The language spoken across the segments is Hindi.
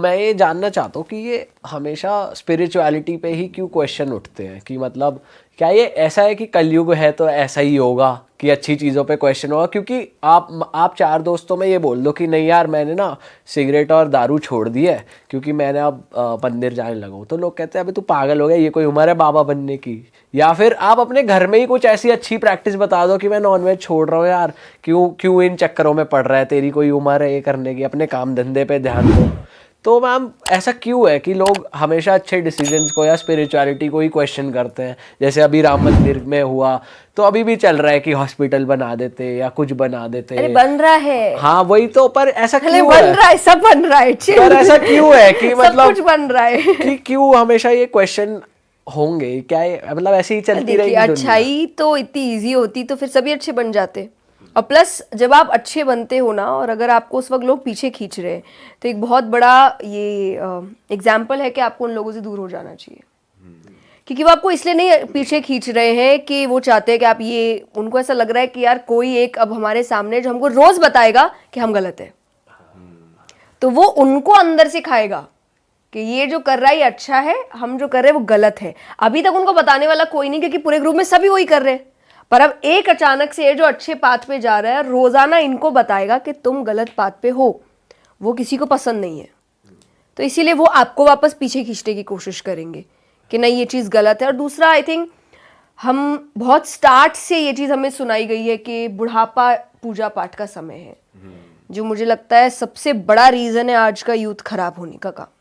मैं ये जानना चाहता हूँ कि ये हमेशा स्पिरिचुअलिटी पे ही क्यों क्वेश्चन उठते हैं कि मतलब क्या ये ऐसा है कि कलयुग है तो ऐसा ही होगा कि अच्छी चीज़ों पे क्वेश्चन होगा? क्योंकि आप चार दोस्तों में ये बोल दो कि नहीं यार मैंने ना सिगरेट और दारू छोड़ दी है क्योंकि मैंने अब मंदिर जाने लगा हूँ, तो लोग कहते हैं अबे तू पागल हो गया, ये कोई उम्र है बाबा बनने की? या फिर आप अपने घर में ही कुछ ऐसी अच्छी प्रैक्टिस बता दो कि मैं नॉनवेज छोड़ रहा हूँ यार, क्यों क्यों इन चक्करों में पड़ रहा है, तेरी कोई उम्र है ये करने की, अपने काम धंधे पे ध्यान दो। तो मैम ऐसा क्यों है कि लोग हमेशा अच्छे डिसीजंस को या स्पिरिचुअलिटी को ही क्वेश्चन करते हैं? जैसे अभी राम मंदिर में हुआ, तो अभी भी चल रहा है कि हॉस्पिटल बना देते या कुछ बना देते। अरे बन रहा है। हाँ वही तो, पर ऐसा क्यों बन रहा है, सब बन रहा है, पर ऐसा क्यों है कि मतलब सब कुछ बन रहा है कि क्यों हमेशा ये क्वेश्चन होंगे? क्या मतलब ऐसे ही चलती रहेगी दुनिया? अच्छाई तो इतनी इजी होती तो फिर सभी अच्छे बन जाते। और प्लस जब आप अच्छे बनते हो ना, और अगर आपको उस वक्त लोग पीछे खींच रहे हैं, तो एक बहुत बड़ा ये एग्जाम्पल है कि आपको उन लोगों से दूर हो जाना चाहिए। क्योंकि वो आपको इसलिए नहीं पीछे खींच रहे हैं कि वो चाहते हैं कि आप ये, उनको ऐसा लग रहा है कि यार कोई एक अब हमारे सामने जो हमको रोज बताएगा कि हम गलत है, तो वो उनको अंदर से खाएगा कि ये जो कर रहा है ये अच्छा है, हम जो कर रहे हैं वो गलत है। अभी तक उनको बताने वाला कोई नहीं, क्योंकि पूरे ग्रुप में सभी वही कर रहे हैं। पर अब एक अचानक से जो अच्छे पाथ पे जा रहा है रोजाना इनको बताएगा कि तुम गलत पाथ पे हो, वो किसी को पसंद नहीं है। तो इसीलिए वो आपको वापस पीछे खींचने की कोशिश करेंगे कि नहीं ये चीज़ गलत है। और दूसरा, आई थिंक हम बहुत स्टार्ट से ये चीज़ हमें सुनाई गई है कि बुढ़ापा पूजा पाठ का समय है, जो मुझे लगता है सबसे बड़ा रीज़न है आज का यूथ खराब होने का।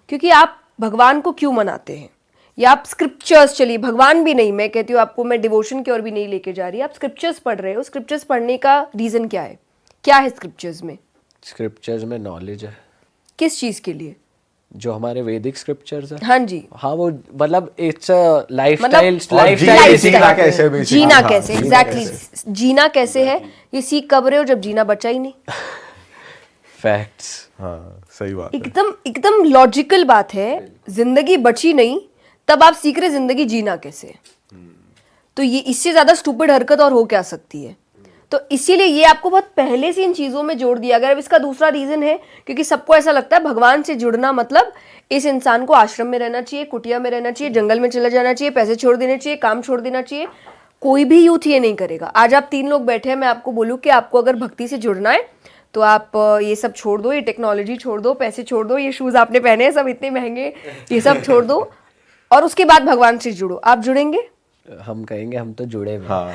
क्योंकि आप भगवान को क्यों मनाते हैं, या आप स्क्रिप्चर्स, चलिए भगवान भी नहीं, मैं कहती हूँ आपको, मैं डिवोशन की ओर भी नहीं लेके जा रही, आप स्क्रिप्चर्स पढ़ रहे हो, स्क्रिप्चर्स पढ़ने का रीज़न क्या है? क्या है स्क्रिप्चर्स में? स्क्रिप्चर्स में नॉलेज है। किस चीज़ के लिए? जो हमारे वैदिक स्क्रिप्चर्स है। हाँ जी। हाँ वो मतलब इट्स अ लाइफस्टाइल, जीना कैसे, एग्जैक्टली जीना कैसे है ये सीख कब रहे हो जब जीना बचा ही नहीं। फैक्ट्स। हाँ सही बात, एकदम लॉजिकल बात है। जिंदगी बची नहीं तब आप सीख रहे जिंदगी जीना कैसे। तो ये इससे ज्यादा स्टूपिड हरकत और हो क्या सकती है? तो इसीलिए ये आपको बहुत पहले से इन चीजों में जोड़ दिया गया। अब इसका दूसरा रीजन है क्योंकि सबको ऐसा लगता है भगवान से जुड़ना मतलब इस इंसान को आश्रम में रहना चाहिए, कुटिया में रहना चाहिए, जंगल में चला जाना चाहिए, पैसे छोड़ देने चाहिए, काम छोड़ देना चाहिए। कोई भी यूथ ये नहीं करेगा। आज आप 3 लोग बैठे हैं, मैं आपको बोलूँ कि आपको अगर भक्ति से जुड़ना है तो आप ये सब छोड़ दो, ये टेक्नोलॉजी छोड़ दो, पैसे छोड़ दो, ये शूज आपने पहने हैं सब इतने महंगे, ये सब छोड़ दो और उसके बाद भगवान से जुड़ो। आप जुड़ेंगे? हम कहेंगे हम तो जुड़े हुए। हाँ।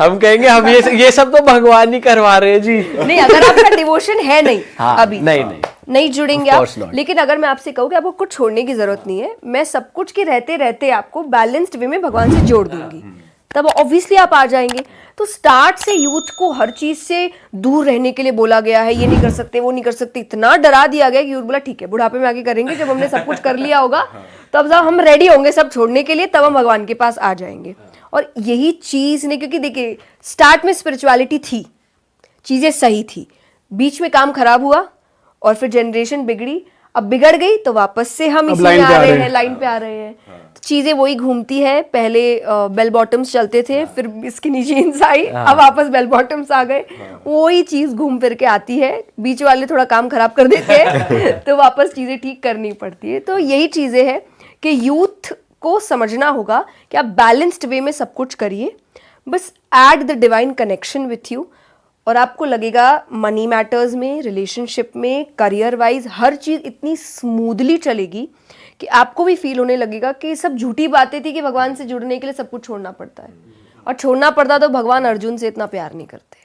हम कहेंगे हम ये सब तो भगवान ही करवा रहे हैं जी। नहीं, अगर आपका डिवोशन है नहीं, हाँ, अभी नहीं जुड़ेंगे आप। लेकिन अगर मैं आपसे कहूँ कि आपको कुछ छोड़ने की जरूरत नहीं है, मैं सब कुछ के रहते रहते आपको बैलेंस्ड वे में भगवान से जोड़ दूंगी, तब ऑब्वियसली आप आ जाएंगे। तो स्टार्ट से यूथ को हर चीज से दूर रहने के लिए बोला गया है, ये नहीं कर सकते, वो नहीं कर सकते, इतना डरा दिया गया कि यूथ बोला ठीक है बुढ़ापे में आके करेंगे, जब हमने सब कुछ कर लिया होगा तब जब हम रेडी होंगे सब छोड़ने के लिए, तब हम भगवान के पास आ जाएंगे। और यही चीज ने, क्योंकि देखिए स्टार्ट में स्पिरिचुअलिटी थी, चीजें सही थी, बीच में काम खराब हुआ और फिर जनरेशन बिगड़ी, अब बिगड़ गई तो वापस से हम इसमें आ रहे हैं, लाइन पे आ रहे हैं। चीजें वही घूमती है। पहले बेल बॉटम्स चलते थे, फिर इसकी नीचे जीन्स आई, अब वापस बेल बॉटम्स आ गए, वही चीज घूम फिर के आती है। बीच वाले थोड़ा काम खराब कर देते हैं तो वापस चीजें ठीक करनी पड़ती है। तो यही चीजें हैं कि यूथ को समझना होगा कि आप बैलेंस्ड वे में सब कुछ करिए, बस add the divine connection with you, और आपको लगेगा मनी मैटर्स में, रिलेशनशिप में, करियर वाइज हर चीज़ इतनी स्मूथली चलेगी कि आपको भी फील होने लगेगा कि सब झूठी बातें थी कि भगवान से जुड़ने के लिए सब कुछ छोड़ना पड़ता है। और छोड़ना पड़ता तो भगवान अर्जुन से इतना प्यार नहीं करते।